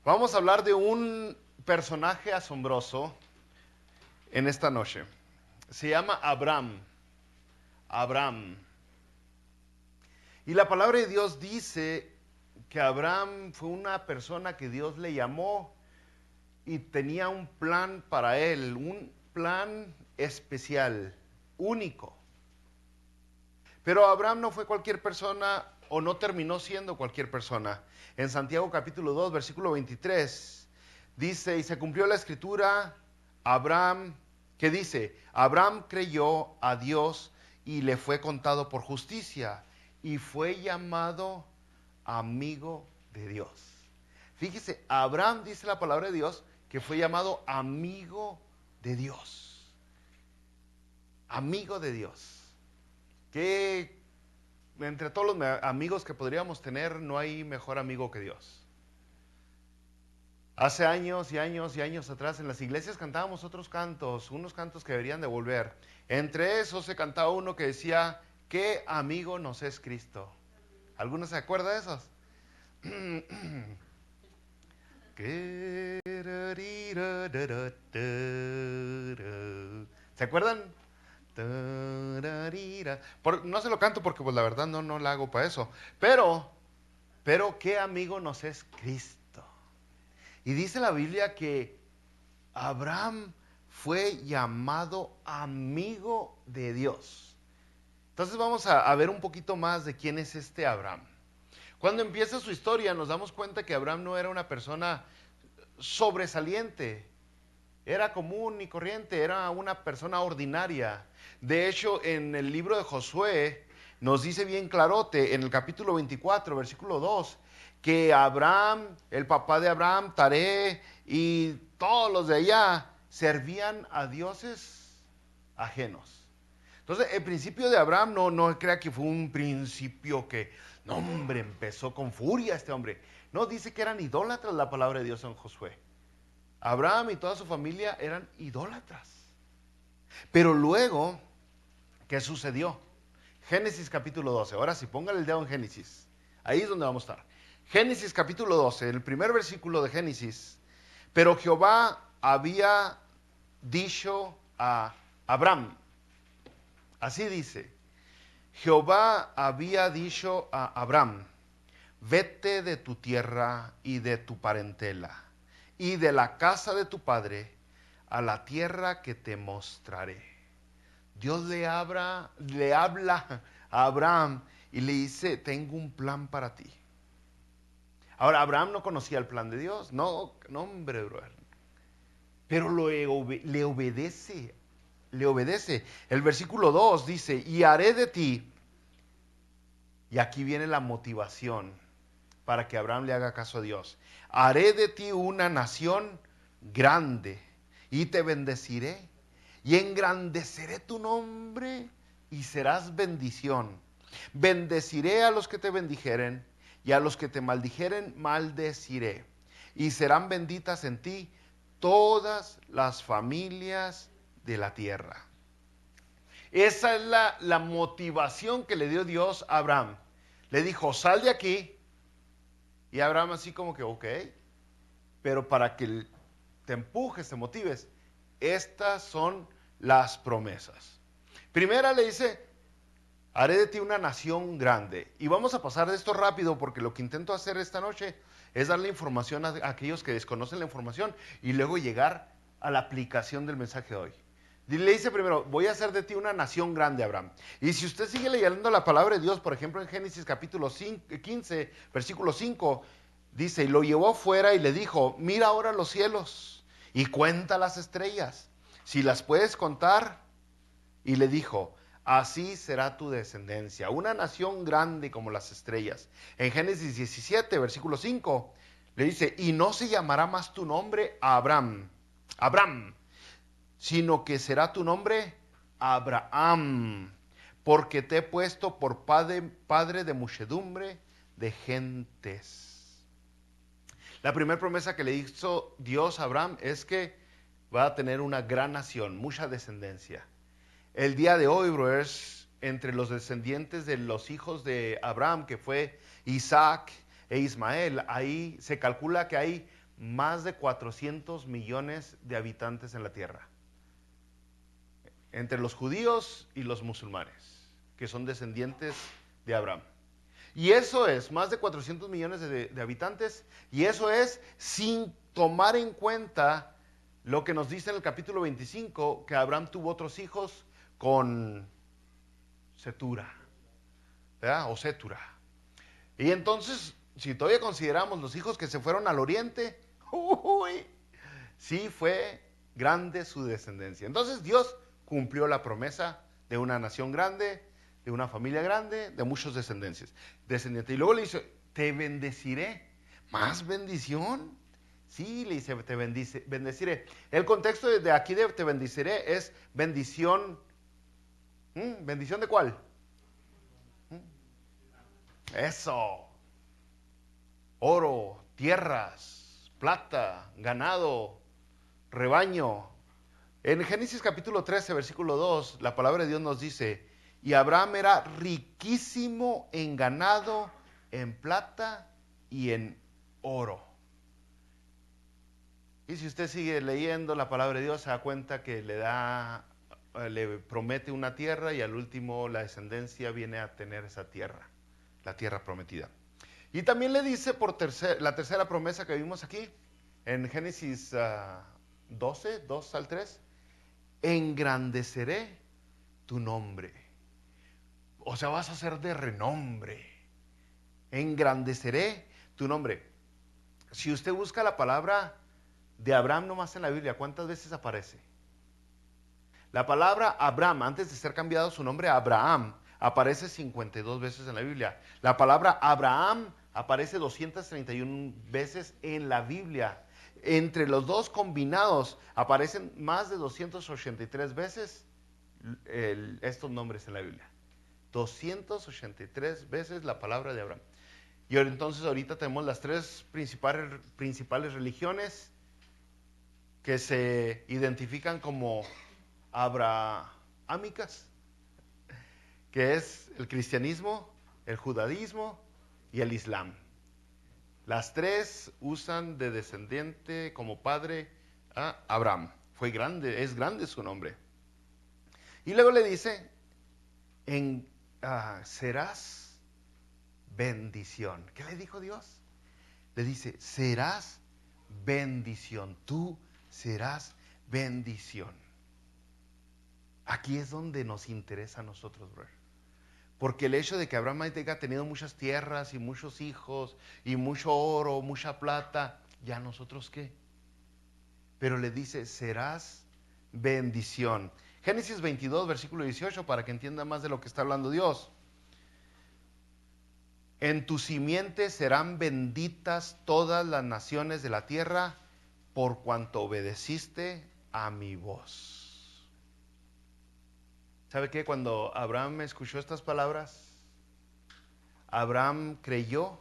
Vamos a hablar de un personaje asombroso en esta noche. Se llama Abraham. Abraham. Y la palabra de Dios dice que Abraham fue una persona que Dios le llamó y tenía un plan para él, un plan especial, único. Pero Abraham no fue cualquier persona o no terminó siendo cualquier persona. En Santiago capítulo 2, versículo 23, dice, y se cumplió la escritura, Abraham, que dice, Abraham creyó a Dios y le fue contado por justicia y fue llamado amigo de Dios. Fíjese, Abraham dice la palabra de Dios que fue llamado amigo de Dios. Amigo de Dios. Que entre todos los amigos que podríamos tener, no hay mejor amigo que Dios. Hace años y años y años atrás en las iglesias cantábamos otros cantos, unos cantos que deberían de volver. Entre esos se cantaba uno que decía, ¿qué amigo nos es Cristo? ¿Alguno se acuerda de esos? ¿Se acuerdan? No se lo canto porque pues la verdad no la hago para eso. Pero qué amigo nos es Cristo. Y dice la Biblia que Abraham fue llamado amigo de Dios. Entonces vamos a ver un poquito más de quién es este Abraham. Cuando empieza su historia nos damos cuenta que Abraham no era una persona sobresaliente. Era común y corriente, era una persona ordinaria. De hecho, en el libro de Josué nos dice bien clarote, en el capítulo 24, versículo 2, que Abraham, el papá de Abraham, Taré y todos los de allá servían a dioses ajenos. Entonces, el principio de Abraham no crea que fue un principio que, no hombre, empezó con furia este hombre. No, dice que eran idólatras la palabra de Dios en Josué. Abraham y toda su familia eran idólatras. Pero luego, ¿qué sucedió? Génesis capítulo 12. Ahora sí, póngale el dedo en Génesis. Ahí es donde vamos a estar. Génesis capítulo 12, el primer versículo de Génesis. Pero Jehová había dicho a Abraham, así dice, Jehová había dicho a Abraham, vete de tu tierra y de tu parentela y de la casa de tu padre a la tierra que te mostraré. Dios le habla a Abraham y le dice, tengo un plan para ti. Ahora, Abraham no conocía el plan de Dios, no hombre, brother. Pero le obedece, le obedece. El versículo 2 dice, y haré de ti, y aquí viene la motivación para que Abraham le haga caso a Dios. Haré de ti una nación grande y te bendeciré y engrandeceré tu nombre y serás bendición. Bendeciré a los que te bendijeren y a los que te maldijeren maldeciré. Y serán benditas en ti todas las familias de la tierra. Esa es la motivación que le dio Dios a Abraham. Le dijo, sal de aquí. Y Abraham así como que, ok, pero para que te empujes, te motives, estas son las promesas. Primera le dice, haré de ti una nación grande. Y vamos a pasar de esto rápido porque lo que intento hacer esta noche es darle información a aquellos que desconocen la información y luego llegar a la aplicación del mensaje de hoy. Le dice primero, voy a hacer de ti una nación grande, Abraham. Y si usted sigue leyendo la palabra de Dios, por ejemplo en Génesis capítulo 15, versículo 5, dice, y lo llevó afuera y le dijo, mira ahora los cielos y cuenta las estrellas, si las puedes contar. Y le dijo, así será tu descendencia, una nación grande como las estrellas. En Génesis 17, versículo 5, le dice, y no se llamará más tu nombre Abraham, sino que será tu nombre Abraham, porque te he puesto por padre de muchedumbre de gentes. La primera promesa que le hizo Dios a Abraham es que va a tener una gran nación, mucha descendencia. El día de hoy, brothers, entre los descendientes de los hijos de Abraham, que fue Isaac e Ismael, ahí se calcula que hay más de 400 millones de habitantes en la tierra, entre los judíos y los musulmanes, que son descendientes de Abraham. Y eso es, más de 400 millones de habitantes, y eso es sin tomar en cuenta lo que nos dice en el capítulo 25, que Abraham tuvo otros hijos con Setura, ¿verdad? O Setura. Y entonces, si todavía consideramos los hijos que se fueron al oriente, uy, sí fue grande su descendencia. Entonces Dios cumplió la promesa de una nación grande, de una familia grande, de muchos descendientes. Y luego le dice, te bendeciré. ¿Más bendición? Sí, le dice, te bendeciré. El contexto de aquí de te bendeciré es bendición. ¿Bendición de cuál? Eso. Oro, tierras, plata, ganado, rebaño. En Génesis capítulo 13, versículo 2, la palabra de Dios nos dice, y Abraham era riquísimo en ganado, en plata y en oro. Y si usted sigue leyendo la palabra de Dios, se da cuenta que le promete una tierra y al último la descendencia viene a tener esa tierra, la tierra prometida. Y también le dice la tercera promesa que vimos aquí, en Génesis 12, 2 al 3, engrandeceré tu nombre. O sea, vas a ser de renombre. Engrandeceré tu nombre. Si usted busca la palabra de Abraham nomás en la Biblia, ¿cuántas veces aparece? La palabra Abraham, antes de ser cambiado su nombre a Abraham, aparece 52 veces en la Biblia. La palabra Abraham aparece 231 veces en la Biblia. Entre los dos combinados aparecen más de 283 veces estos nombres en la Biblia. 283 veces la palabra de Abraham. Y entonces ahorita tenemos las tres principales religiones que se identifican como abrahámicas, que es el cristianismo, el judaísmo y el islam. Las tres usan de descendiente como padre a Abraham. Fue grande, es grande su nombre. Y luego le dice, serás bendición. ¿Qué le dijo Dios? Le dice, serás bendición. Tú serás bendición. Aquí es donde nos interesa a nosotros, brother. Porque el hecho de que Abraham haya tenido muchas tierras y muchos hijos y mucho oro, mucha plata, ¿ya nosotros qué? Pero le dice, serás bendición. Génesis 22, versículo 18, para que entienda más de lo que está hablando Dios. En tu simiente serán benditas todas las naciones de la tierra por cuanto obedeciste a mi voz. ¿Sabe qué? Cuando Abraham escuchó estas palabras, Abraham creyó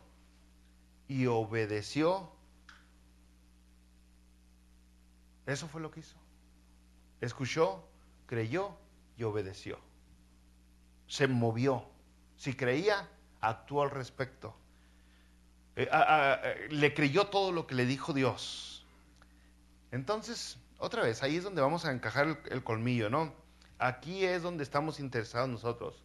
y obedeció. Eso fue lo que hizo. Escuchó, creyó y obedeció. Se movió. Si creía, actuó al respecto. Le creyó todo lo que le dijo Dios. Entonces, otra vez, ahí es donde vamos a encajar el colmillo, ¿no? Aquí es donde estamos interesados nosotros.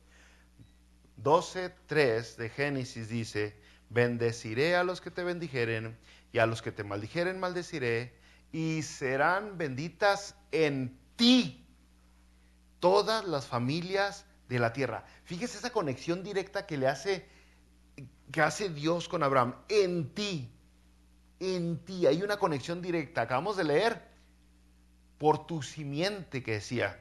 12:3 de Génesis dice, bendeciré a los que te bendijeren y a los que te maldijeren maldeciré y serán benditas en ti todas las familias de la tierra. Fíjese esa conexión directa que hace Dios con Abraham. En ti, hay una conexión directa. Acabamos de leer, por tu simiente que decía.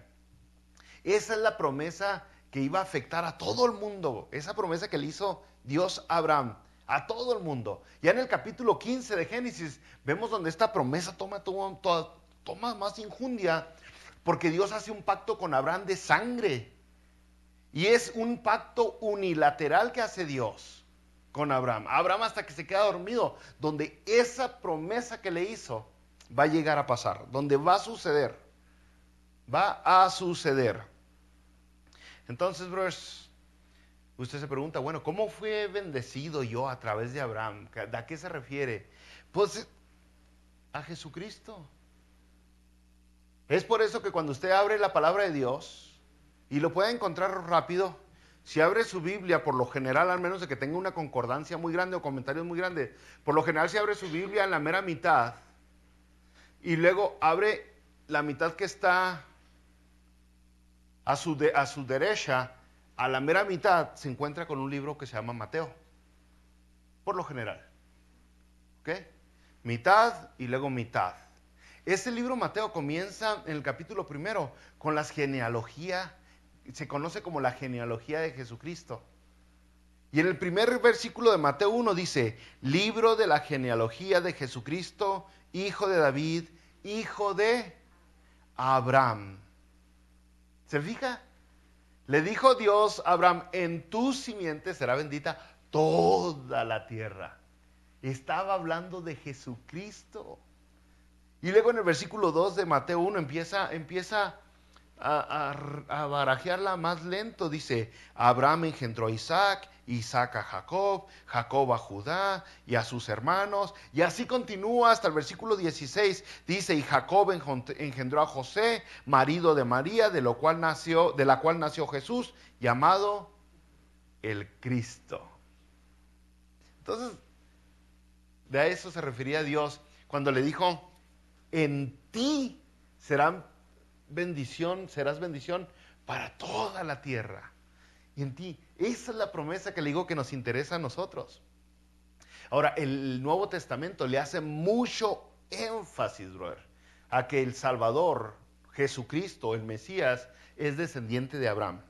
Esa es la promesa que iba a afectar a todo el mundo. Esa promesa que le hizo Dios a Abraham, a todo el mundo. Ya en el capítulo 15 de Génesis vemos donde esta promesa toma más injundia, porque Dios hace un pacto con Abraham de sangre. Y es un pacto unilateral que hace Dios con Abraham. Abraham hasta que se queda dormido, donde esa promesa que le hizo va a llegar a pasar, donde va a suceder. Va a suceder. Entonces, brothers, usted se pregunta, bueno, ¿cómo fue bendecido yo a través de Abraham? ¿A qué se refiere? Pues a Jesucristo. Es por eso que cuando usted abre la palabra de Dios, y lo puede encontrar rápido, si abre su Biblia, por lo general, al menos de que tenga una concordancia muy grande o comentarios muy grandes, por lo general si abre su Biblia en la mera mitad, y luego abre la mitad que está a su derecha, a la mera mitad, se encuentra con un libro que se llama Mateo, por lo general. ¿Ok? Mitad y luego mitad. Este libro Mateo comienza en el capítulo 1 con la genealogía, se conoce como la genealogía de Jesucristo. Y en el primer versículo de Mateo 1 dice, libro de la genealogía de Jesucristo, hijo de David, hijo de Abraham. ¿Se fija? Le dijo Dios a Abraham, en tu simiente será bendita toda la tierra. Estaba hablando de Jesucristo. Y luego en el versículo 2 de Mateo 1 empieza a barajearla más lento. Dice, Abraham engendró a Isaac, Isaac a Jacob, Jacob a Judá y a sus hermanos. Y así continúa hasta el versículo 16. Dice, y Jacob engendró a José, marido de María, de la cual nació Jesús, llamado el Cristo. Entonces, de a eso se refería Dios cuando le dijo, en ti serás bendición para toda la tierra. Y en ti, esa es la promesa que le digo que nos interesa a nosotros. Ahora, el Nuevo Testamento le hace mucho énfasis, brother, a que el Salvador, Jesucristo, el Mesías, es descendiente de Abraham.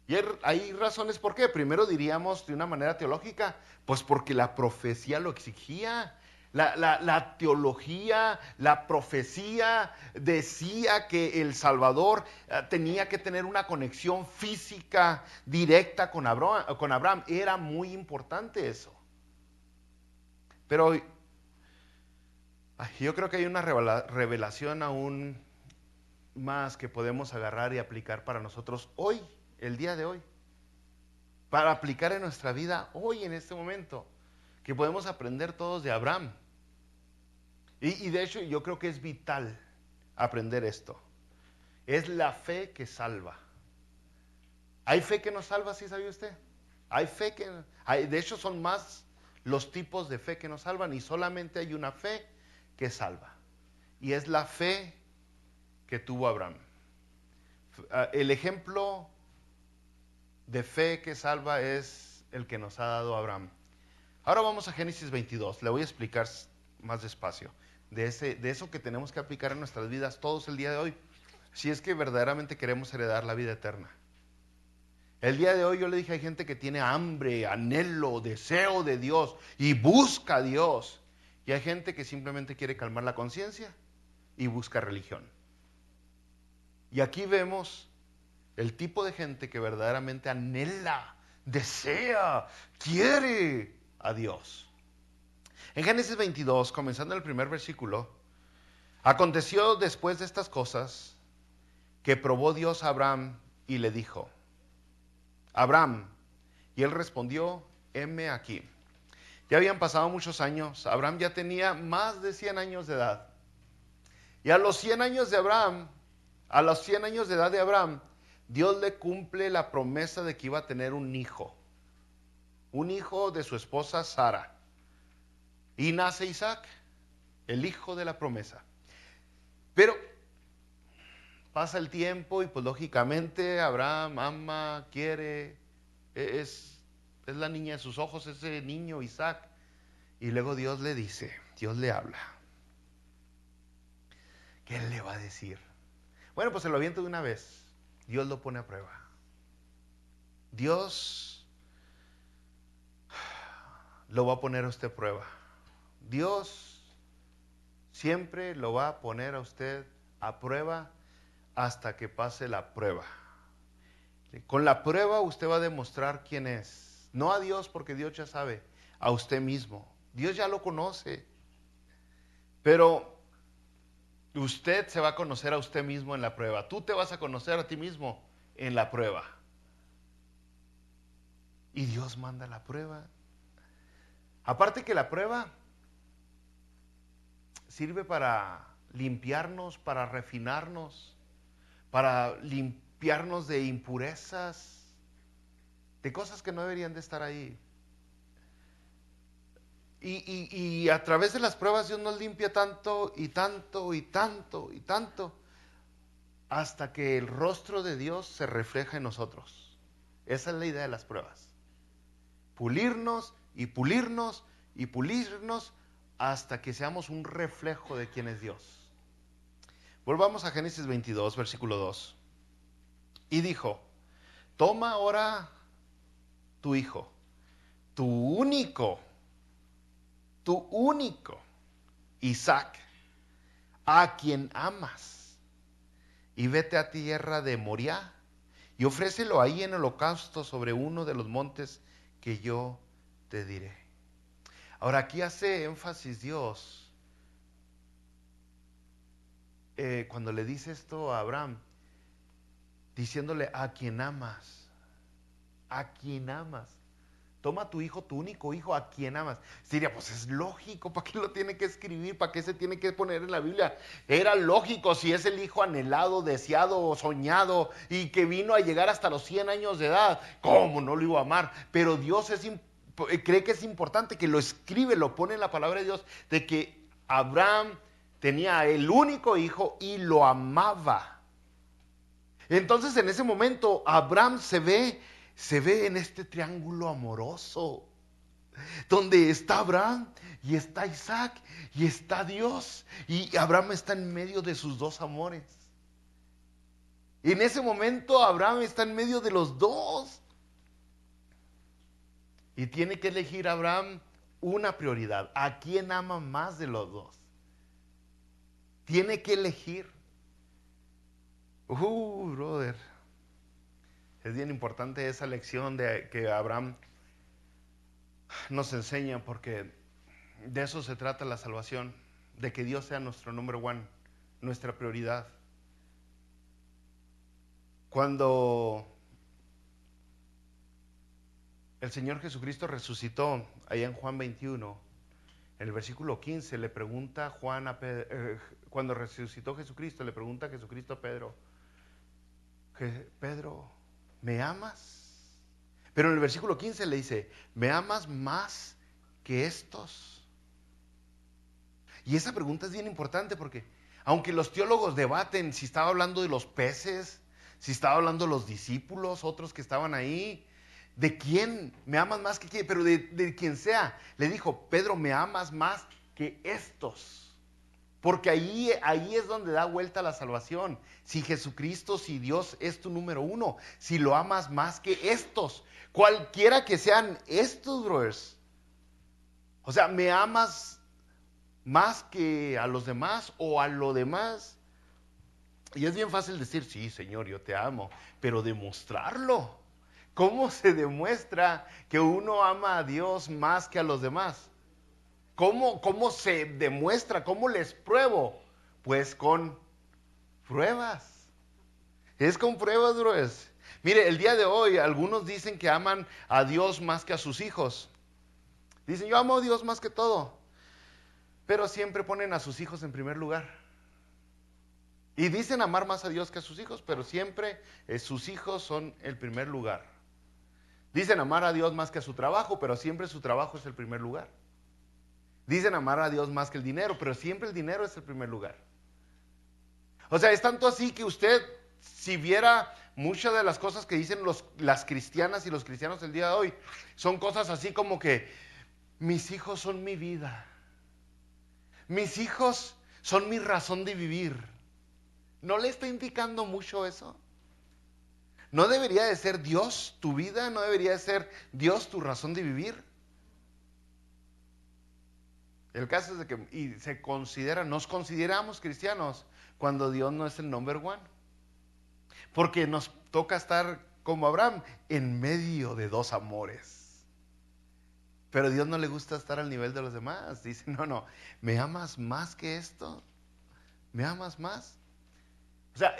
Y hay razones por qué. Primero diríamos de una manera teológica, pues porque la profecía lo exigía. La teología, la profecía decía que el Salvador tenía que tener una conexión física directa con Abraham. Era muy importante eso. Pero yo creo que hay una revelación aún más que podemos agarrar y aplicar para nosotros hoy, el día de hoy. Para aplicar en nuestra vida hoy, en este momento. Que podemos aprender todos de Abraham. Y de hecho yo creo que es vital aprender esto. Es la fe que salva. ¿Hay fe que nos salva, sí sabe usted? Hay fe que... de hecho son más los tipos de fe que nos salvan y solamente hay una fe que salva. Y es la fe que tuvo Abraham. El ejemplo de fe que salva es el que nos ha dado Abraham. Ahora vamos a Génesis 22. Le voy a explicar más despacio de eso que tenemos que aplicar en nuestras vidas todos el día de hoy, si es que verdaderamente queremos heredar la vida eterna. El día de hoy yo le dije, hay gente que tiene hambre, anhelo, deseo de Dios y busca a Dios. Y hay gente que simplemente quiere calmar la conciencia y busca religión. Y aquí vemos el tipo de gente que verdaderamente anhela, desea, quiere a Dios. En Génesis 22, comenzando el primer versículo, aconteció después de estas cosas que probó Dios a Abraham y le dijo, Abraham, y él respondió, heme aquí. Ya habían pasado muchos años, Abraham ya tenía más de 100 años de edad. Y a los 100 años de Abraham, a los 100 años de edad de Abraham, Dios le cumple la promesa de que iba a tener un hijo de su esposa Sara. Y nace Isaac, el hijo de la promesa. Pero pasa el tiempo y pues lógicamente Abraham ama, quiere, es la niña de sus ojos, ese niño Isaac. Y luego Dios le dice, Dios le habla. ¿Qué le va a decir? Bueno, pues se lo aviento de una vez. Dios lo pone a prueba. Dios lo va a poner a usted a prueba. Dios siempre lo va a poner a usted a prueba hasta que pase la prueba. Con la prueba usted va a demostrar quién es. No a Dios porque Dios ya sabe, a usted mismo. Dios ya lo conoce. Pero usted se va a conocer a usted mismo en la prueba. Tú te vas a conocer a ti mismo en la prueba. Y Dios manda la prueba. Aparte que la prueba sirve para limpiarnos, para refinarnos, para limpiarnos de impurezas, de cosas que no deberían de estar ahí. Y a través de las pruebas Dios nos limpia tanto y tanto y tanto y tanto, hasta que el rostro de Dios se refleja en nosotros. Esa es la idea de las pruebas. Pulirnos y pulirnos y pulirnos hasta que seamos un reflejo de quién es Dios. Volvamos a Génesis 22, versículo 2. Y dijo, toma ahora tu hijo, tu único, Isaac, a quien amas, y vete a tierra de Moriah, y ofrécelo ahí en holocausto sobre uno de los montes que yo te diré. Ahora aquí hace énfasis Dios, cuando le dice esto a Abraham, diciéndole a quien amas, toma a tu hijo, tu único hijo, a quien amas. Diría, pues es lógico, ¿para qué lo tiene que escribir? ¿Para qué se tiene que poner en la Biblia? Era lógico, si es el hijo anhelado, deseado, soñado, y que vino a llegar hasta los 100 años de edad, ¿cómo no lo iba a amar? Pero Dios cree que es importante que lo escribe, lo pone en la palabra de Dios, de que Abraham tenía el único hijo y lo amaba. Entonces en ese momento Abraham se ve en este triángulo amoroso, donde está Abraham y está Isaac y está Dios, y Abraham está en medio de sus dos amores. Y en ese momento Abraham está en medio de los dos, y tiene que elegir Abraham una prioridad. ¿A quién ama más de los dos? Tiene que elegir. Brother, es bien importante esa lección que Abraham nos enseña, porque de eso se trata la salvación, de que Dios sea nuestro number one, nuestra prioridad. Cuando el Señor Jesucristo resucitó, allá en Juan 21, en el versículo 15, le pregunta Juan a Pedro, cuando resucitó Jesucristo, le pregunta a Jesucristo a Pedro, Pedro, ¿me amas? Pero en el versículo 15 le dice, ¿me amas más que estos? Y esa pregunta es bien importante, porque aunque los teólogos debaten si estaba hablando de los peces, si estaba hablando de los discípulos, otros que estaban ahí, ¿de quién? ¿Me amas más que quién? Pero de quien sea. Le dijo, Pedro, ¿me amas más que estos? Porque ahí es donde da vuelta la salvación. Si Jesucristo, si Dios es tu número uno, si lo amas más que estos, cualquiera que sean estos, brothers. O sea, ¿me amas más que a los demás o a lo demás? Y es bien fácil decir, sí, Señor, yo te amo, pero demostrarlo. ¿Cómo se demuestra que uno ama a Dios más que a los demás? ¿Cómo se demuestra? ¿Cómo les pruebo? Pues con pruebas. Es con pruebas, brothers. Mire, el día de hoy algunos dicen que aman a Dios más que a sus hijos. Dicen, yo amo a Dios más que todo. Pero siempre ponen a sus hijos en primer lugar. Y dicen amar más a Dios que a sus hijos, pero siempre sus hijos son el primer lugar. Dicen amar a Dios más que a su trabajo, pero siempre su trabajo es el primer lugar. Dicen amar a Dios más que el dinero, pero siempre el dinero es el primer lugar. O sea, es tanto así que usted, si viera muchas de las cosas que dicen las cristianas y los cristianos del día de hoy, son cosas así como que mis hijos son mi vida. Mis hijos son mi razón de vivir. ¿No le está indicando mucho eso? ¿No debería de ser Dios tu vida? ¿No debería de ser Dios tu razón de vivir? El caso es de que nos consideramos cristianos cuando Dios no es el number one. Porque nos toca estar como Abraham en medio de dos amores. Pero a Dios no le gusta estar al nivel de los demás. Dice, no, ¿me amas más que esto? ¿Me amas más? O sea,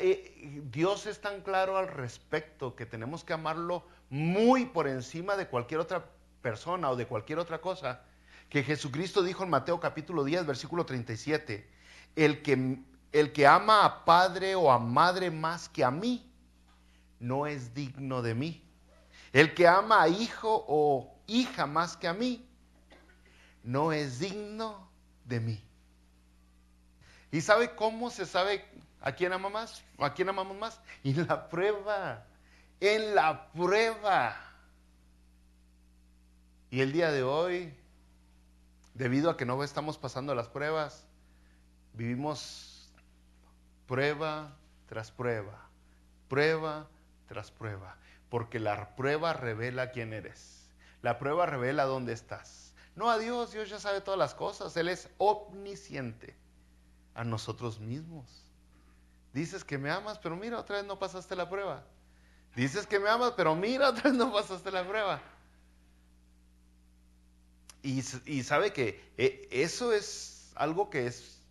Dios es tan claro al respecto que tenemos que amarlo muy por encima de cualquier otra persona o de cualquier otra cosa, que Jesucristo dijo en Mateo capítulo 10, versículo 37, el que ama a padre o a madre más que a mí, no es digno de mí. El que ama a hijo o hija más que a mí, no es digno de mí. ¿Y sabe cómo se sabe a quién ama más? ¿O a quién amamos más? En la prueba. En la prueba. Y el día de hoy, debido a que no estamos pasando las pruebas, vivimos prueba tras prueba, prueba tras prueba, porque la prueba revela quién eres. La prueba revela dónde estás. No a Dios, Dios ya sabe todas las cosas, Él es omnisciente. A nosotros mismos. Dices que me amas, pero mira, otra vez no pasaste la prueba. Dices que me amas, pero mira, otra vez no pasaste la prueba. Y sabe que eso es algo que es,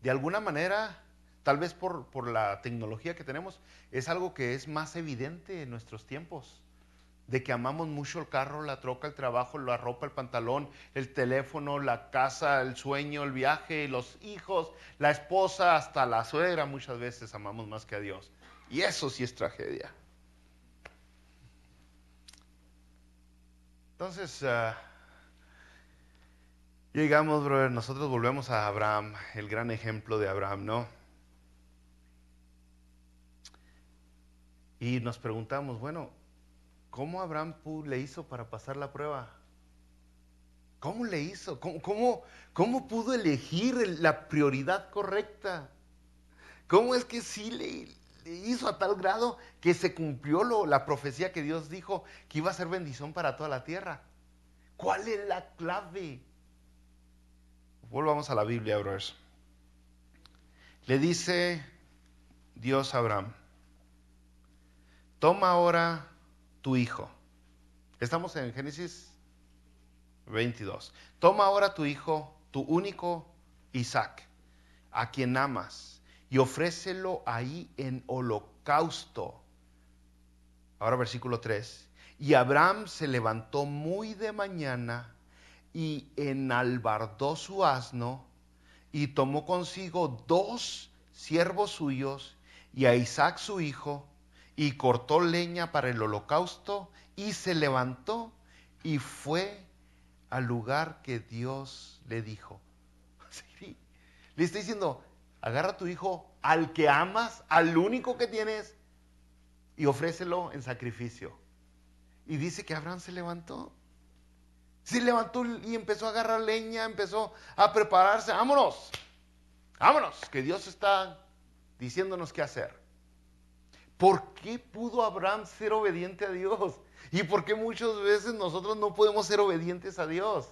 de alguna manera, tal vez por la tecnología que tenemos, es algo que es más evidente en nuestros tiempos. De que amamos mucho el carro, la troca, el trabajo, la ropa, el pantalón, el teléfono, la casa, el sueño, el viaje, los hijos, la esposa, hasta la suegra. Muchas veces amamos más que a Dios. Y eso sí es tragedia. Entonces, llegamos, brother, nosotros volvemos a Abraham, el gran ejemplo de Abraham, ¿no? Y nos preguntamos, bueno, ¿cómo Abraham le hizo para pasar la prueba? ¿Cómo le hizo? ¿Cómo pudo elegir la prioridad correcta? ¿Cómo es que sí le hizo a tal grado que se cumplió la profecía que Dios dijo que iba a ser bendición para toda la tierra? ¿Cuál es la clave? Volvamos a la Biblia, brothers. Le dice Dios a Abraham, toma ahora tu hijo. Estamos en Génesis 22. Toma ahora tu hijo, tu único Isaac, a quien amas, y ofrécelo ahí en holocausto. Ahora versículo 3. Y Abraham se levantó muy de mañana y enalbardó su asno y tomó consigo 2 siervos suyos y a Isaac su hijo y cortó leña para el holocausto y se levantó y fue al lugar que Dios le dijo. Sí, le está diciendo, agarra a tu hijo, al que amas, al único que tienes, y ofrécelo en sacrificio. Y dice que Abraham se levantó. Se levantó y empezó a agarrar leña, empezó a prepararse. ¡Vámonos! ¡Vámonos! Que Dios está diciéndonos qué hacer. ¿Por qué pudo Abraham ser obediente a Dios? ¿Y por qué muchas veces nosotros no podemos ser obedientes a Dios?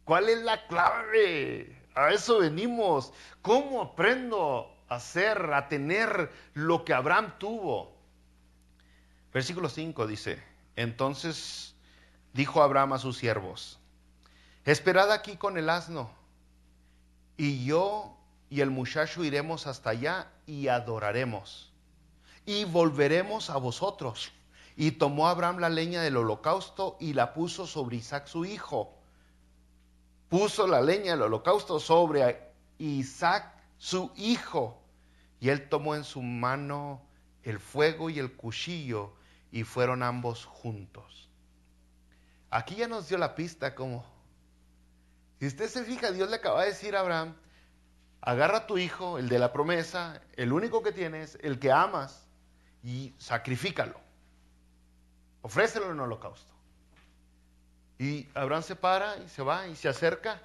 ¿Cuál es la clave? A eso venimos. ¿Cómo aprendo a tener lo que Abraham tuvo? Versículo 5 dice, entonces dijo Abraham a sus siervos, esperad aquí con el asno, y yo y el muchacho iremos hasta allá y adoraremos, y volveremos a vosotros. Y tomó Abraham la leña del holocausto y la puso sobre Isaac su hijo. Puso la leña del holocausto sobre Isaac su hijo. Y él tomó en su mano el fuego y el cuchillo, y fueron ambos juntos. Aquí ya nos dio la pista como, si usted se fija, Dios le acaba de decir a Abraham, agarra a tu hijo, el de la promesa, el único que tienes, el que amas, y sacrifícalo. Ofrécelo en holocausto. Y Abraham se para y se va y se acerca.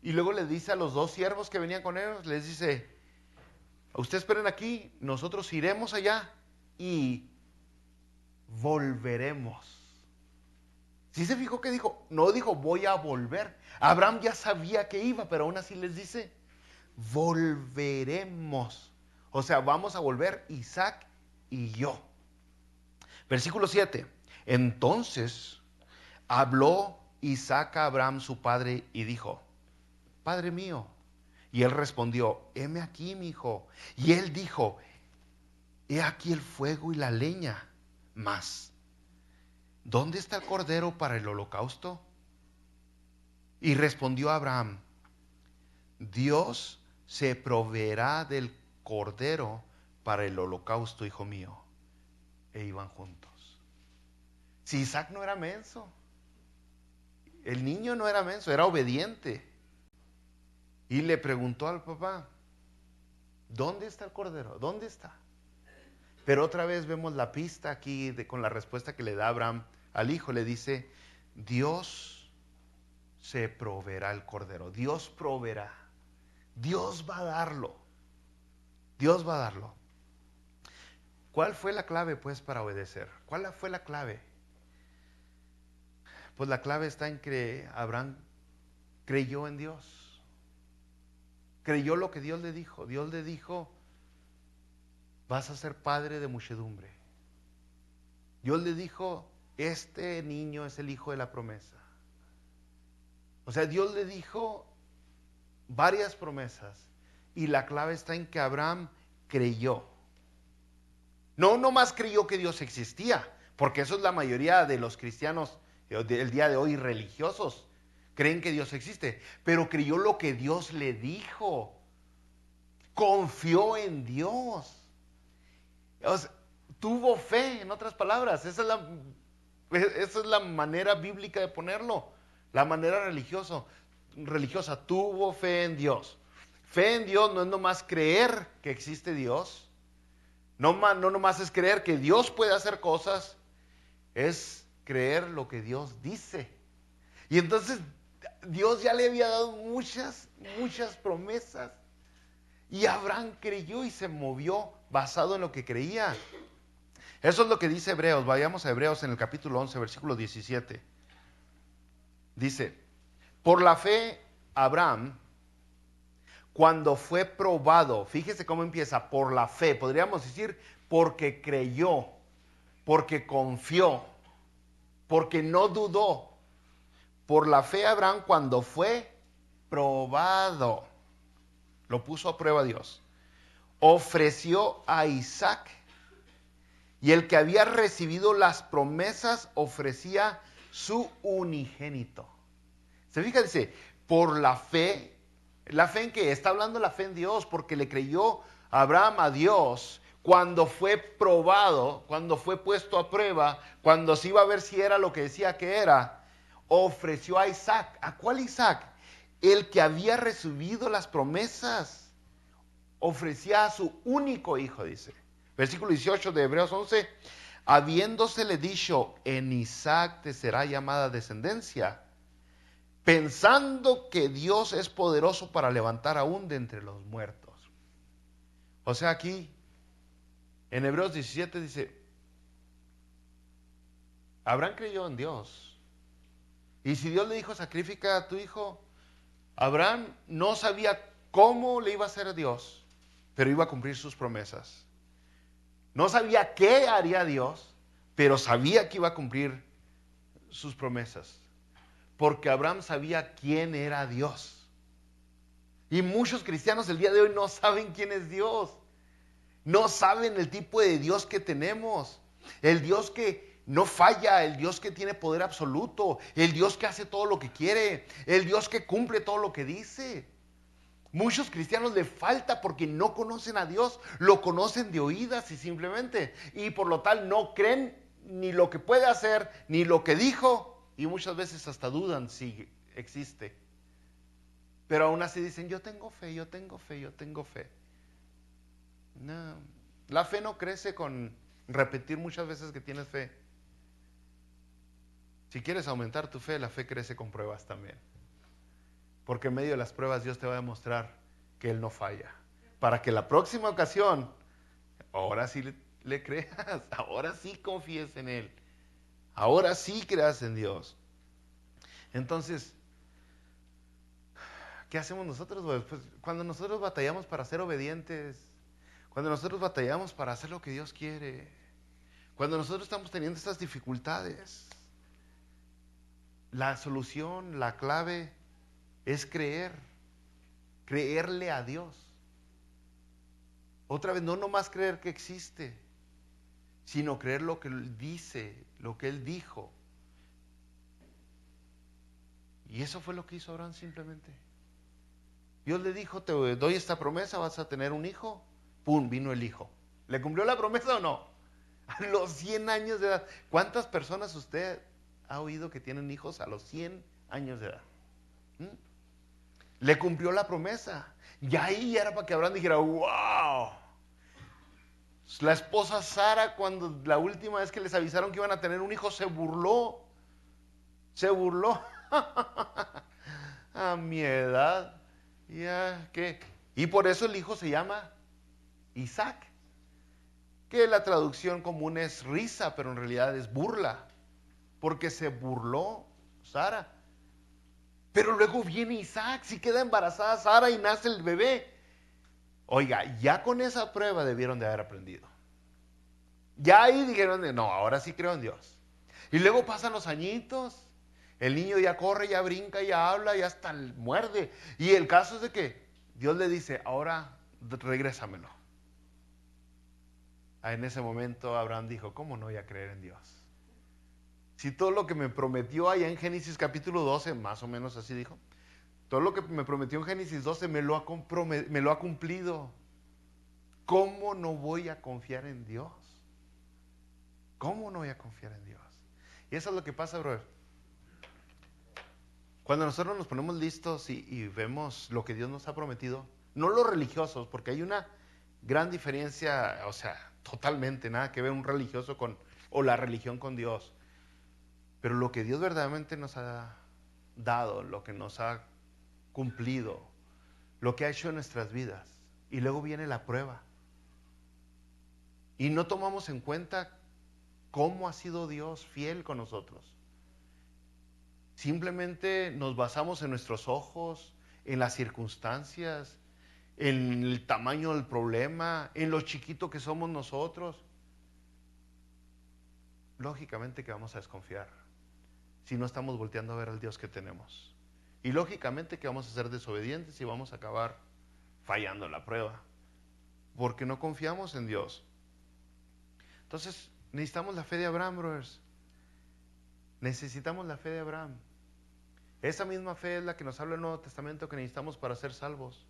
Y luego le dice a los 2 siervos que venían con ellos, les dice, ustedes esperen aquí, nosotros iremos allá y volveremos. ¿Sí se fijó que dijo? No dijo voy a volver. Abraham ya sabía que iba, pero aún así les dice, volveremos. O sea, vamos a volver Isaac y yo. Versículo 7. Entonces habló Isaac a Abraham su padre y dijo, Padre mío. Y él respondió, heme aquí, mi hijo. Y él dijo, he aquí el fuego y la leña, mas ¿dónde está el cordero para el holocausto? Y respondió Abraham: Dios se proveerá del cordero para el holocausto, hijo mío. E iban juntos. Si Isaac no era menso, el niño no era menso, era obediente. Y le preguntó al papá: ¿dónde está el cordero? ¿Dónde está? Pero otra vez vemos la pista aquí con la respuesta que le da Abraham al hijo. Le dice: Dios se proveerá el cordero. Dios proveerá. Dios va a darlo. Dios va a darlo. ¿Cuál fue la clave, pues, para obedecer? ¿Cuál fue la clave? Pues la clave está en que Abraham creyó en Dios. Creyó lo que Dios le dijo. Dios le dijo: vas a ser padre de muchedumbre. Dios le dijo: este niño es el hijo de la promesa. O sea, Dios le dijo varias promesas. Y la clave está en que Abraham creyó. No nomás creyó que Dios existía, porque eso es la mayoría de los cristianos del día de hoy religiosos. Creen que Dios existe, pero creyó lo que Dios le dijo. Confió en Dios. O sea, tuvo fe, en otras palabras. Esa es la manera bíblica de ponerlo. La manera religiosa. Tuvo fe en Dios. Fe en Dios no es nomás creer que existe Dios. No nomás es creer que Dios puede hacer cosas. Es creer lo que Dios dice. Y entonces Dios ya le había dado muchas promesas. Y Abraham creyó y se movió basado en lo que creía. Eso es lo que dice Hebreos. Vayamos a Hebreos en el capítulo 11, versículo 17. Dice: por la fe, Abraham, cuando fue probado, fíjese cómo empieza, por la fe, podríamos decir porque creyó, porque confió, porque no dudó. Por la fe, Abraham, cuando fue probado, lo puso a prueba Dios, ofreció a Isaac. Y el que había recibido las promesas ofrecía su unigénito. Se fija, dice, por la fe en que está hablando, la fe en Dios, porque le creyó Abraham a Dios cuando fue probado, cuando fue puesto a prueba, cuando se iba a ver si era lo que decía que era, ofreció a Isaac. ¿A cuál Isaac? El que había recibido las promesas. Ofrecía a su único hijo, dice. Versículo 18 de Hebreos 11. Habiéndosele dicho: en Isaac te será llamada descendencia, pensando que Dios es poderoso para levantar aún de entre los muertos. O sea, aquí en Hebreos 17 dice: Abraham creyó en Dios. Y si Dios le dijo: sacrifica a tu hijo, Abraham no sabía cómo le iba a hacer a Dios, pero iba a cumplir sus promesas. No sabía qué haría Dios, pero sabía que iba a cumplir sus promesas. Porque Abraham sabía quién era Dios. Y muchos cristianos el día de hoy no saben quién es Dios. No saben el tipo de Dios que tenemos. El Dios que no falla, el Dios que tiene poder absoluto, el Dios que hace todo lo que quiere, el Dios que cumple todo lo que dice. Muchos cristianos le falta porque no conocen a Dios, lo conocen de oídas y simplemente. Y por lo tal no creen ni lo que puede hacer, ni lo que dijo. Y muchas veces hasta dudan si existe. Pero aún así dicen: yo tengo fe, yo tengo fe, yo tengo fe. No, la fe no crece con repetir muchas veces que tienes fe. Si quieres aumentar tu fe, la fe crece con pruebas también. Porque en medio de las pruebas Dios te va a demostrar que Él no falla. Para que la próxima ocasión, ahora sí le creas, ahora sí confíes en Él. Ahora sí creas en Dios. Entonces, ¿qué hacemos nosotros? Pues cuando nosotros batallamos para ser obedientes, cuando nosotros batallamos para hacer lo que Dios quiere, cuando nosotros estamos teniendo estas dificultades, la solución, la clave es creerle a Dios. Otra vez, no nomás creer que existe, sino creer lo que Él dice, lo que Él dijo. Y eso fue lo que hizo Abraham simplemente. Dios le dijo, te doy esta promesa, vas a tener un hijo. ¡Pum! Vino el hijo. ¿Le cumplió la promesa o no? A los 100 años de edad. ¿Cuántas personas usted ha oído que tienen hijos a los 100 años de edad? ¿Mm? Le cumplió la promesa. Y ahí era para que Abraham dijera, ¡wow! La esposa Sara, cuando la última vez que les avisaron que iban a tener un hijo, se burló. Se burló. A mi edad. Ya, ¿qué? Y por eso el hijo se llama Isaac. Que la traducción común es risa, pero en realidad es burla. Porque se burló Sara. Pero luego viene Isaac, si queda embarazada Sara y nace el bebé. Oiga, ya con esa prueba debieron de haber aprendido. Ya ahí dijeron, no, ahora sí creo en Dios. Y luego pasan los añitos, el niño ya corre, ya brinca, ya habla, ya hasta muerde. Y el caso es de que Dios le dice, ahora regrésamelo. En ese momento Abraham dijo, ¿cómo no voy a creer en Dios? Si todo lo que me prometió allá en Génesis capítulo 12, más o menos así dijo, todo lo que me prometió en Génesis 12 me lo ha cumplido. ¿Cómo no voy a confiar en Dios? ¿Cómo no voy a confiar en Dios? Y eso es lo que pasa, brother. Cuando nosotros nos ponemos listos y vemos lo que Dios nos ha prometido, no los religiosos, porque hay una gran diferencia, o sea, totalmente, nada que ver un religioso o la religión con Dios. Pero lo que Dios verdaderamente nos ha dado, lo que nos ha cumplido, lo que ha hecho en nuestras vidas. Y luego viene la prueba. Y no tomamos en cuenta cómo ha sido Dios fiel con nosotros. Simplemente nos basamos en nuestros ojos, en las circunstancias, en el tamaño del problema, en lo chiquito que somos nosotros. Lógicamente que vamos a desconfiar si no estamos volteando a ver al Dios que tenemos. Y lógicamente que vamos a ser desobedientes y vamos a acabar fallando la prueba, porque no confiamos en Dios. Entonces, necesitamos la fe de Abraham, brothers. Necesitamos la fe de Abraham. Esa misma fe es la que nos habla el Nuevo Testamento que necesitamos para ser salvos.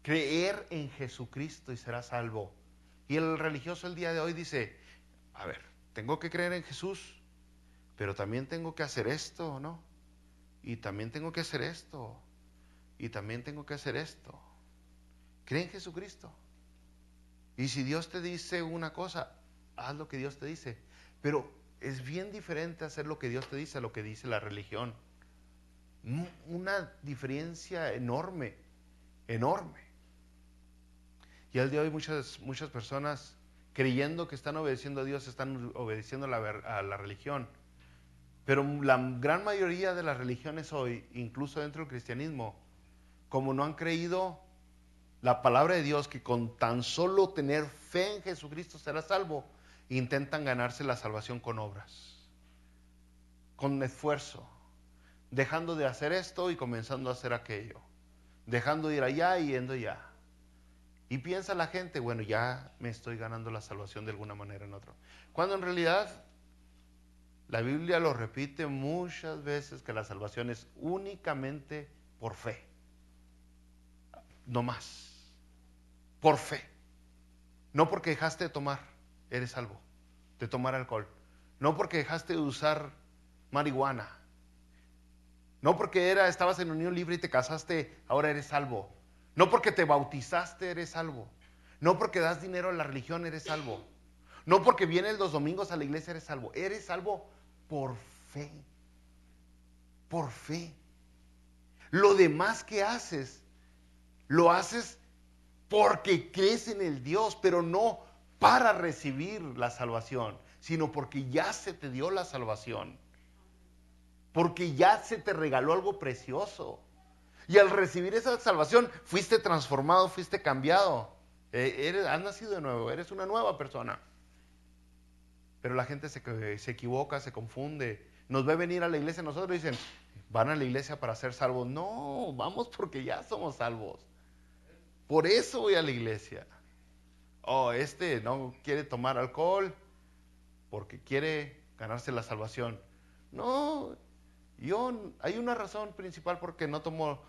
Creer en Jesucristo y serás salvo. Y el religioso el día de hoy dice, a ver, tengo que creer en Jesús, pero también tengo que hacer esto, ¿no? Y también tengo que hacer esto. Y también tengo que hacer esto. Cree en Jesucristo. Y si Dios te dice una cosa, haz lo que Dios te dice. Pero es bien diferente hacer lo que Dios te dice a lo que dice la religión. Una diferencia enorme, enorme. Y al día de hoy muchas personas creyendo que están obedeciendo a Dios, están obedeciendo a la religión. Pero la gran mayoría de las religiones hoy, incluso dentro del cristianismo, como no han creído la palabra de Dios, que con tan solo tener fe en Jesucristo será salvo, intentan ganarse la salvación con obras, con esfuerzo, dejando de hacer esto y comenzando a hacer aquello, dejando de ir allá y yendo allá. Y piensa la gente, bueno, ya me estoy ganando la salvación de alguna manera en otro. Cuando en realidad la Biblia lo repite muchas veces que la salvación es únicamente por fe. No más. Por fe. No porque dejaste de tomar, eres salvo. De tomar alcohol. No porque dejaste de usar marihuana. No porque estabas en unión libre y te casaste, ahora eres salvo. No porque te bautizaste, eres salvo. No porque das dinero a la religión, eres salvo. No porque vienes los domingos a la iglesia, eres salvo. Eres salvo por fe. Por fe. Lo demás que haces, lo haces porque crees en el Dios, pero no para recibir la salvación, sino porque ya se te dio la salvación. Porque ya se te regaló algo precioso. Y al recibir esa salvación, fuiste transformado, fuiste cambiado. Has nacido de nuevo, eres una nueva persona. Pero la gente se equivoca, se confunde. Nos ve venir a la iglesia, nosotros dicen, van a la iglesia para ser salvos. No, vamos porque ya somos salvos. Por eso voy a la iglesia. Oh, no quiere tomar alcohol porque quiere ganarse la salvación. No, Hay una razón principal por qué no tomo.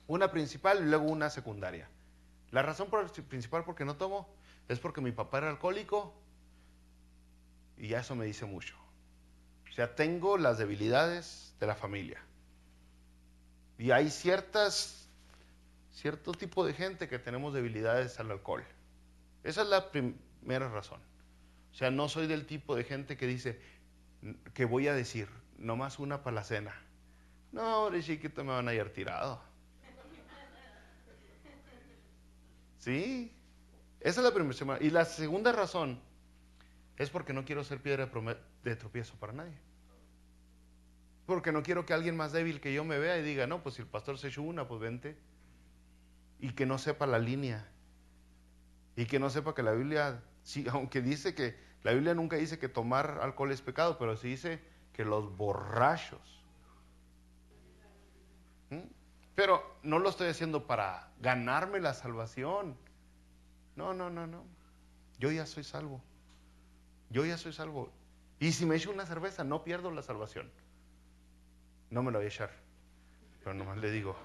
Una principal y luego una secundaria. La razón principal por qué no tomo es porque mi papá era alcohólico y ya eso me dice mucho. O sea, tengo las debilidades de la familia. Y hay cierto tipo de gente que tenemos debilidades al alcohol. Esa es la primera razón. O sea, no soy del tipo de gente que dice, que voy a decir, nomás una para la cena. No, ahora chiquito me van a hallar tirado. Sí, esa es la primera semana. Y la segunda razón es porque no quiero ser piedra de tropiezo para nadie. Porque no quiero que alguien más débil que yo me vea y diga, no, pues si el pastor se echó una, pues vente. Y que no sepa la línea. Y que no sepa que la Biblia, sí, aunque dice que, la Biblia nunca dice que tomar alcohol es pecado, pero sí dice que los borrachos. ¿Mm? Pero no lo estoy haciendo para ganarme la salvación. No, no, no, no. Yo ya soy salvo. Yo ya soy salvo. Y si me echo una cerveza, no pierdo la salvación. No me lo voy a echar. Pero nomás le digo,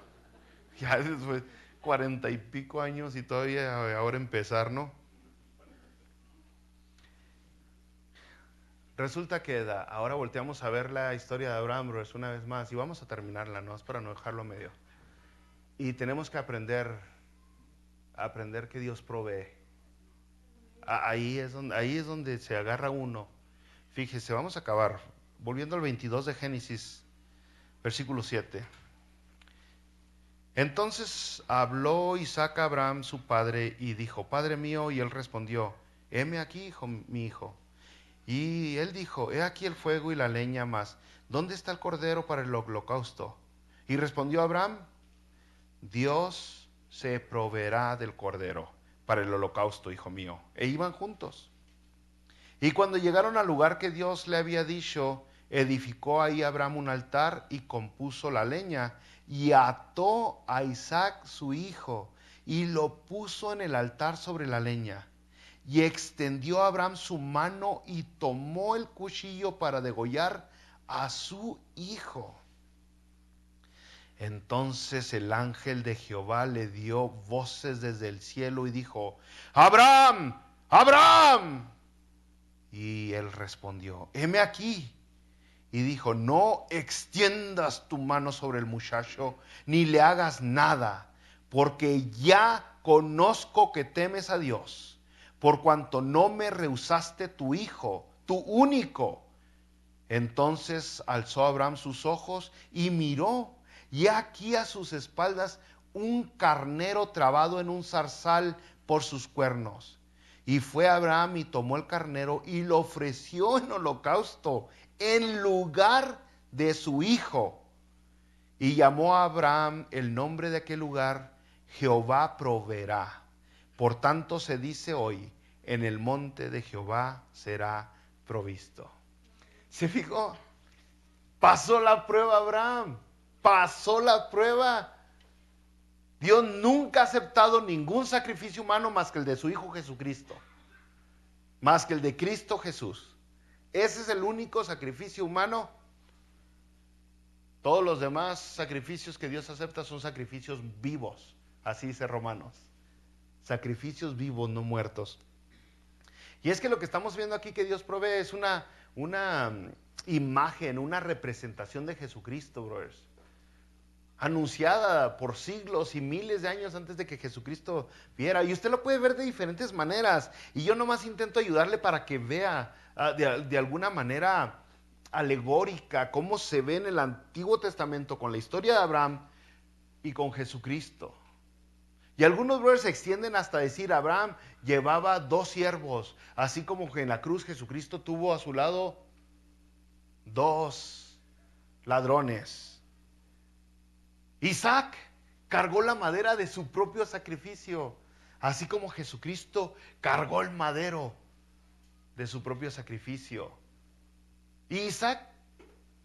ya después 40 y pico años y todavía ahora empezar, ¿no? Resulta que ahora volteamos a ver la historia de Abraham, brothers, una vez más, y vamos a terminarla, ¿no? Es para no dejarlo a medio. Y tenemos que aprender que Dios provee. Ahí es donde se agarra uno. Fíjese, vamos a acabar. Volviendo al 22 de Génesis, versículo 7. Entonces habló Isaac a Abraham su padre y dijo, Padre mío, y él respondió, heme aquí, mi hijo. Y él dijo, he aquí el fuego y la leña, mas ¿dónde está el cordero para el holocausto? Y respondió Abraham, Dios se proveerá del cordero para el holocausto, hijo mío. E iban juntos. Y cuando llegaron al lugar que Dios le había dicho, edificó ahí Abraham un altar y compuso la leña y ató a Isaac su hijo y lo puso en el altar sobre la leña. Y extendió a Abraham su mano y tomó el cuchillo para degollar a su hijo. Entonces el ángel de Jehová le dio voces desde el cielo y dijo, Abraham, Abraham. Y él respondió, heme aquí. Y dijo, no extiendas tu mano sobre el muchacho, ni le hagas nada, porque ya conozco que temes a Dios, por cuanto no me rehusaste tu hijo, tu único. Entonces alzó Abraham sus ojos y miró, y aquí a sus espaldas un carnero trabado en un zarzal por sus cuernos. Y fue Abraham y tomó el carnero y lo ofreció en holocausto en lugar de su hijo. Y llamó a Abraham el nombre de aquel lugar, Jehová proveerá. Por tanto se dice hoy, en el monte de Jehová será provisto. ¿Se fijó? Pasó la prueba Abraham. Pasó la prueba. Dios nunca ha aceptado ningún sacrificio humano más que el de su Hijo Jesucristo. Más que el de Cristo Jesús. Ese es el único sacrificio humano. Todos los demás sacrificios que Dios acepta son sacrificios vivos. Así dice Romanos. Sacrificios vivos, no muertos. Y es que lo que estamos viendo aquí que Dios provee es una imagen, una representación de Jesucristo, brothers. Anunciada por siglos y miles de años antes de que Jesucristo viera. Y usted lo puede ver de diferentes maneras. Y yo nomás intento ayudarle para que vea de alguna manera alegórica cómo se ve en el Antiguo Testamento con la historia de Abraham y con Jesucristo. Y algunos brothers se extienden hasta decir, Abraham llevaba 2 siervos, así como que en la cruz Jesucristo tuvo a su lado 2 ladrones. Isaac cargó la madera de su propio sacrificio, así como Jesucristo cargó el madero de su propio sacrificio. Y Isaac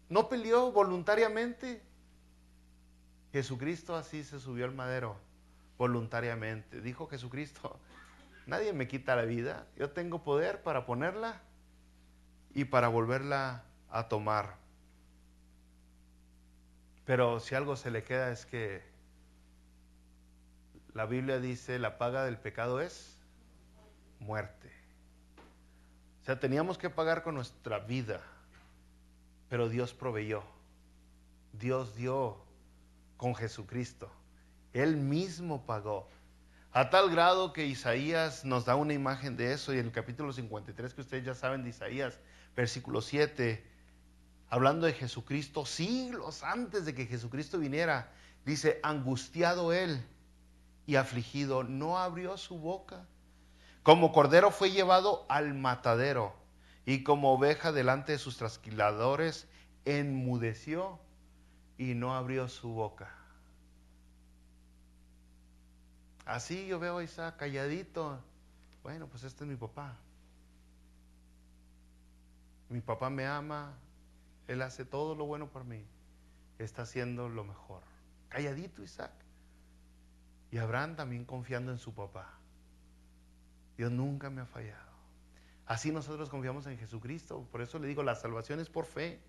no peleó voluntariamente. Jesucristo así se subió al madero voluntariamente. Dijo Jesucristo, nadie me quita la vida, yo tengo poder para ponerla y para volverla a tomar. Pero si algo se le queda es que la Biblia dice, la paga del pecado es muerte. O sea, teníamos que pagar con nuestra vida, pero Dios proveyó. Dios dio con Jesucristo. Él mismo pagó. A tal grado que Isaías nos da una imagen de eso, y en el capítulo 53, que ustedes ya saben de Isaías, versículo 7, hablando de Jesucristo, siglos antes de que Jesucristo viniera, dice, angustiado él y afligido, no abrió su boca. Como cordero fue llevado al matadero, y como oveja delante de sus trasquiladores, enmudeció y no abrió su boca. Así yo veo a Isaac calladito. Bueno, pues este es mi papá. Mi papá me ama, él hace todo lo bueno por mí, está haciendo lo mejor. Calladito Isaac. Y Abraham también confiando en su papá. Dios nunca me ha fallado. Así nosotros confiamos en Jesucristo. Por eso le digo, la salvación es por fe.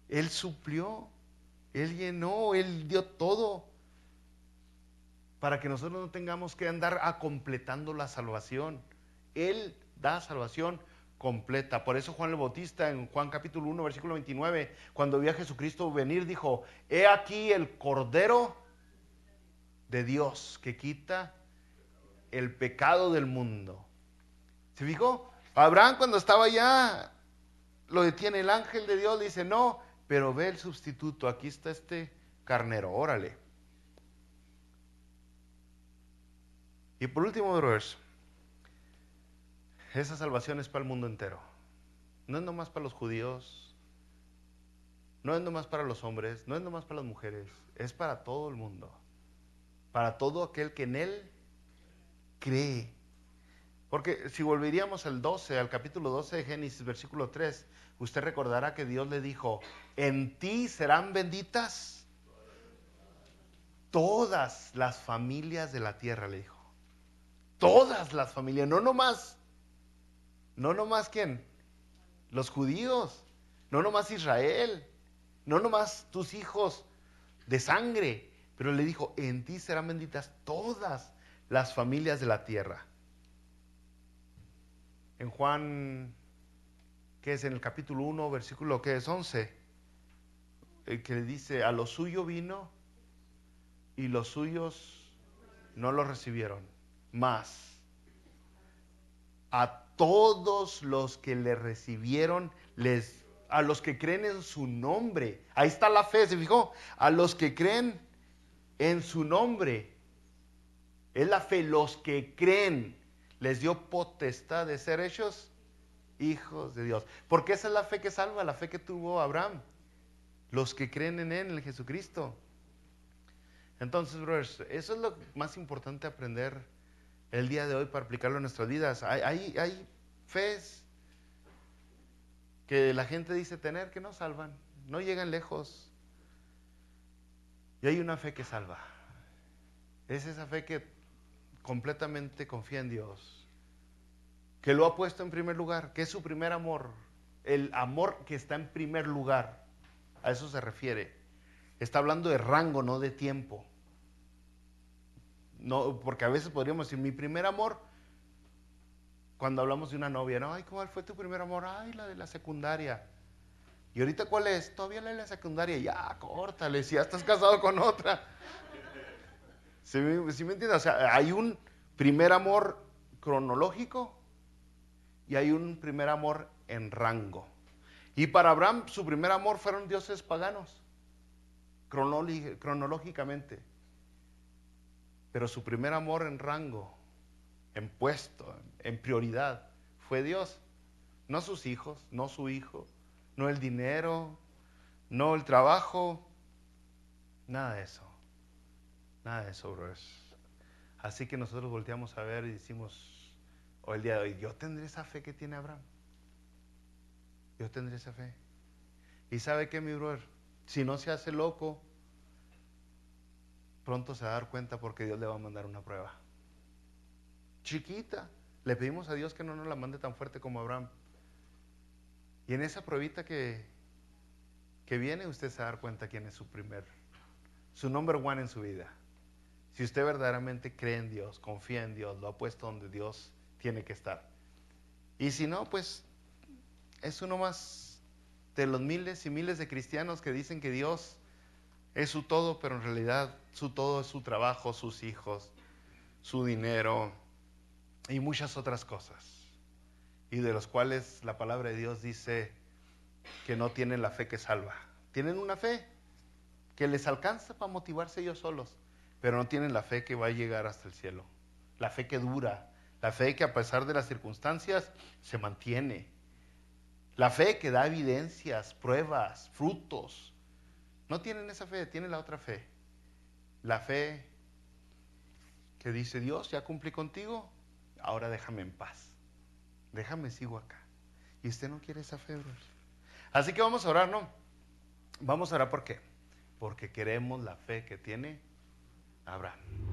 Él suplió, Él llenó, Él dio todo, para que nosotros no tengamos que andar completando la salvación. Él da salvación completa. Por eso Juan el Bautista en Juan capítulo 1 versículo 29, cuando vio a Jesucristo venir, dijo, he aquí el Cordero de Dios que quita el pecado del mundo. ¿Se fijó? Abraham, cuando estaba allá, lo detiene el ángel de Dios, le dice, no, pero ve el sustituto, aquí está este carnero, órale. Y por último, brothers, esa salvación es para el mundo entero. No es nomás para los judíos, no es nomás para los hombres, no es nomás para las mujeres, es para todo el mundo. Para todo aquel que en Él cree. Porque si volveríamos al capítulo 12 de Génesis, versículo 3, usted recordará que Dios le dijo, en ti serán benditas todas las familias de la tierra, le dijo. Todas las familias, no nomás ¿quién? Los judíos, no nomás Israel, no nomás tus hijos de sangre, pero le dijo, en ti serán benditas todas las familias de la tierra. En Juan, que es en el capítulo 1, versículo que es 11, el que le dice, a lo suyo vino y los suyos no lo recibieron, mas a todos los que le recibieron, a los que creen en su nombre, ahí está la fe, ¿se fijó? A los que creen en su nombre, es la fe, los que creen, les dio potestad de ser hechos hijos de Dios. Porque esa es la fe que salva, la fe que tuvo Abraham. Los que creen en Él, en Jesucristo. Entonces, brothers, eso es lo más importante aprender el día de hoy para aplicarlo en nuestras vidas. Hay fes que la gente dice tener que no salvan, no llegan lejos. Y hay una fe que salva. Es esa fe que completamente confía en Dios, que lo ha puesto en primer lugar, que es su primer amor, el amor que está en primer lugar. A eso se refiere. Está hablando de rango, no de tiempo. No, porque a veces podríamos decir, mi primer amor, cuando hablamos de una novia, no, ay, ¿cuál fue tu primer amor? Ay, la de la secundaria. ¿Y ahorita cuál es? Todavía la de la secundaria. Ya, córtale, si ya estás casado con otra. ¿Sí me entiendes? O sea, hay un primer amor cronológico y hay un primer amor en rango. Y para Abraham, su primer amor fueron dioses paganos, cronológicamente. Pero su primer amor en rango, en puesto, en prioridad, fue Dios. No sus hijos, no su hijo, no el dinero, no el trabajo, nada de eso. Nada de eso, brothers. Así que nosotros volteamos a ver y decimos, hoy el día de hoy, yo tendré esa fe que tiene Abraham. Yo tendré esa fe. ¿Y sabe qué, mi brother? Si no se hace loco, pronto se va a dar cuenta porque Dios le va a mandar una prueba. Chiquita. Le pedimos a Dios que no nos la mande tan fuerte como Abraham. Y en esa pruebita que que viene, usted se va a dar cuenta quién es su number one en su vida. Si usted verdaderamente cree en Dios, confía en Dios, lo ha puesto donde Dios tiene que estar. Y si no, pues es uno más de los miles y miles de cristianos que dicen que Dios es su todo, pero en realidad su todo es su trabajo, sus hijos, su dinero y muchas otras cosas. Y de los cuales la palabra de Dios dice que no tienen la fe que salva. Tienen una fe que les alcanza para motivarse ellos solos, pero no tienen la fe que va a llegar hasta el cielo. La fe que dura, la fe que a pesar de las circunstancias se mantiene. La fe que da evidencias, pruebas, frutos. No tienen esa fe, tienen la otra fe. La fe que dice, Dios, ya cumplí contigo, ahora déjame en paz. Déjame, sigo acá. Y usted no quiere esa fe, bro. Así que vamos a orar, ¿no? Vamos a orar, ¿por qué? Porque queremos la fe que tiene Abraham.